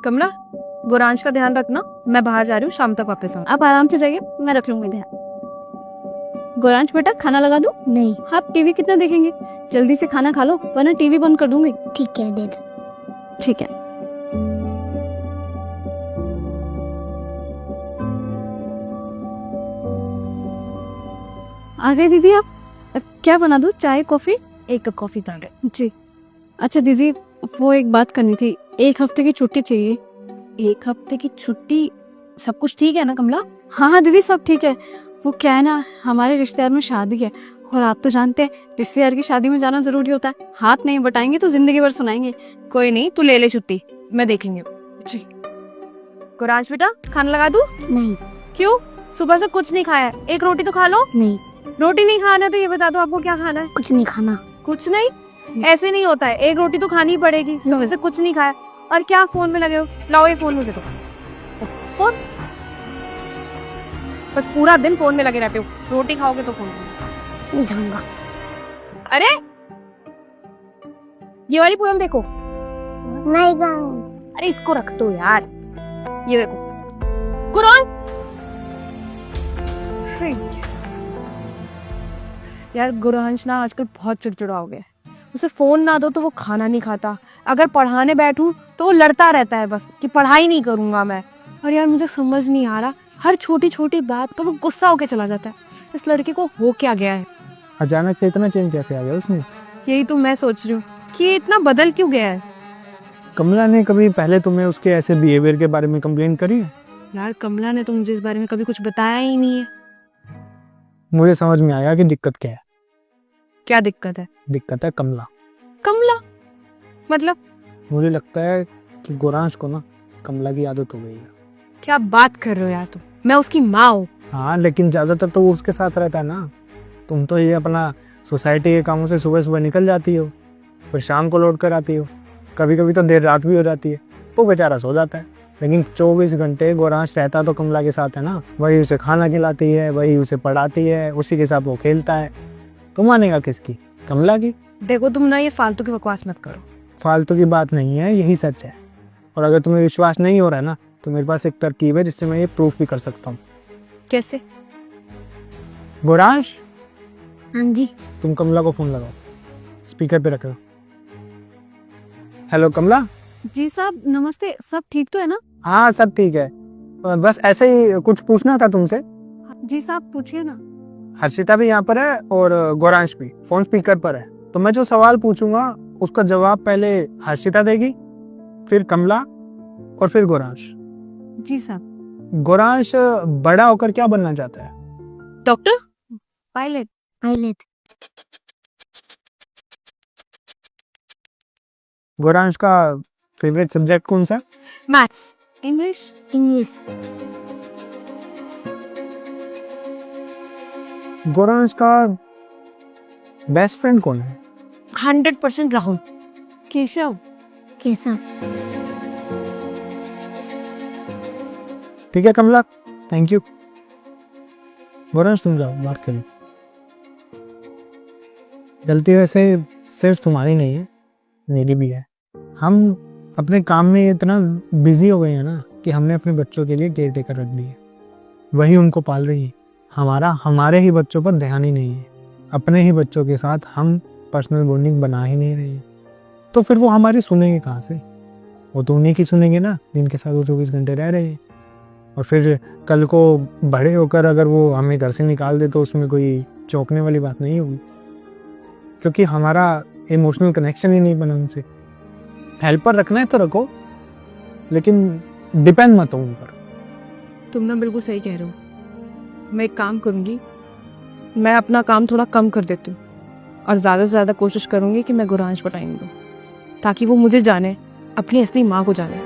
कमला, गुरांश का ध्यान रखना, मैं बाहर जा रही हूँ, शाम तक वापस आऊँ। आप आराम से जाइए, मैं रख लूंगी ध्यान। गुरांश बेटा, खाना लगा दूं? नहीं। आप टीवी कितना देखेंगे? जल्दी से खाना खा लो वरना टीवी बंद कर दूंगी। ठीक है, दे दो। ठीक है। आ गए दीदी आप? क्या बना दूं, चाय कॉफी? एक कप कॉफी डाल रहे। जी। अच्छा दीदी, वो एक बात करनी थी, 1 हफ्ते की छुट्टी चाहिए। 1 हफ्ते की छुट्टी? सब कुछ ठीक है ना कमला? हाँ हाँ दीदी, सब ठीक है। वो क्या है ना, हमारे रिश्तेदार में शादी है और आप तो जानते हैं रिश्तेदार की शादी में जाना जरूरी होता है। हाथ नहीं बटाएंगे तो जिंदगी भर सुनाएंगे। कोई नहीं, तू ले छुट्टी, मैं देख लेंगे। जी। गुरांश बेटा, खाना लगा दूं? नहीं। क्यों? सुबह से कुछ नहीं खाया है, एक रोटी तो खा लो। नहीं, रोटी नहीं खाना तो ये बता दो आपको क्या खाना है? कुछ नहीं खाना। कुछ नहीं? ऐसे नहीं होता है, एक रोटी तो खानी ही पड़ेगी। सुबह से कुछ नहीं खाया और क्या फोन में लगे हो? लाओ ये फोन मुझे दो। फोन? बस पूरा दिन फोन में लगे रहते हो, रोटी खाओगे तो फोन। नहीं खाऊंगा। अरे ये वाली पोएम देखो। नहीं खाऊंगा। अरे इसको रख दो यार, ये देखो कुरान। यार गुरांश ना आजकल बहुत चिड़चिड़ा हो गया है। उसे फोन ना दो तो वो खाना नहीं खाता, अगर पढ़ाने बैठूं तो वो लड़ता रहता है बस कि पढ़ाई नहीं करूंगा मैं। और यार मुझे समझ नहीं आ रहा, हर छोटी छोटी बात पर वो गुस्सा होके चला जाता है। इस लड़के को हो क्या गया है? अचानक से इतना चेंज कैसे आ गया उसमें? यही तो मैं सोच रही हूँ कि ये इतना बदल क्यों गया है। कमला ने कभी पहले तुम्हें उसके ऐसे बिहेवियर के बारे में कंप्लेन करी है? यार कमला ने तो मुझे इस बारे में कभी कुछ बताया ही नहीं है। मुझे समझ में आया कि दिक्कत क्या है। क्या दिक्कत है? दिक्कत है कमला। कमला मतलब? मुझे लगता है कि गुरांश को ना कमला की आदत हो गई है। क्या बात कर रहे हो यार तुम? मैं उसकी माँ हूँ। हाँ, लेकिन ज्यादातर तो वो उसके साथ रहता है ना। तुम तो ये अपना सोसाइटी के कामों से सुबह सुबह निकल जाती हो, फिर शाम को लौट कर आती हो, कभी कभी तो देर रात भी हो जाती है। वो बेचारा सो जाता है, लेकिन 24 घंटे गुरांश रहता तो कमला के साथ है ना। वही उसे खाना खिलाती है, वही उसे पढ़ाती है, उसी के साथ वो खेलता है। तो मानेगा किसकी? कमला की। देखो तुम ना ये फालतू की बकवास मत करो। फालतू की बात नहीं है, यही सच है। और अगर तुम्हें विश्वास नहीं हो रहा है ना, तो मेरे पास एक तरकीब है जिससे मैं ये प्रूफ भी कर सकता हूँ। कैसे? गुरांश, हाँ जी। तुम कमला को फोन लगाओ, स्पीकर पे रखो। हेलो कमला। जी साहब नमस्ते, सब ठीक तो है ना? हाँ सब ठीक है, बस ऐसे ही कुछ पूछना था तुमसे। जी साहब पूछिए ना। हर्षिता भी यहाँ पर है और गुरांश भी, फोन स्पीकर पर है। तो मैं जो सवाल पूछूंगा उसका जवाब पहले हर्षिता देगी, फिर कमला और फिर गुरांश। जी साहब। गुरांश बड़ा होकर क्या बनना चाहता है? डॉक्टर? पायलट। पायलट। गुरांश का फेवरेट सब्जेक्ट कौन सा? मैथ्स। इंग्लिश। इंग्लिश। गुरांश का बेस्ट फ्रेंड कौन है? 100% राहुल। केशव। केशव। ठीक है कमला, थैंक यू। गुरांश तुम जाओ बात करो। गलती वैसे सिर्फ तुम्हारी नहीं है, मेरी भी है। हम अपने काम में इतना बिजी हो गए हैं ना कि हमने अपने बच्चों के लिए केयर टेकर रख दी है। वही उनको पाल रही है। हमारे ही बच्चों पर ध्यान ही नहीं है। अपने ही बच्चों के साथ हम पर्सनल बॉन्डिंग बना ही नहीं रहे। तो फिर वो हमारी सुनेंगे कहाँ से? वो तो उन्हीं की सुनेंगे ना जिनके साथ वो 24 घंटे रह रहे हैं। और फिर कल को बड़े होकर अगर वो हमें घर से निकाल दे तो उसमें कोई चौंकने वाली बात नहीं होगी, क्योंकि हमारा इमोशनल कनेक्शन ही नहीं बना उनसे। हेल्पर रखना है तो रखो, लेकिन डिपेंड मत हो उन पर। तुम ना बिल्कुल सही कह रहे हो। मैं एक काम करूंगी, मैं अपना काम थोड़ा कम कर देती हूँ और ज़्यादा से ज़्यादा कोशिश करूंगी कि मैं गुरांश को टाइम दूँ, ताकि वो मुझे जाने, अपनी असली माँ को जाने।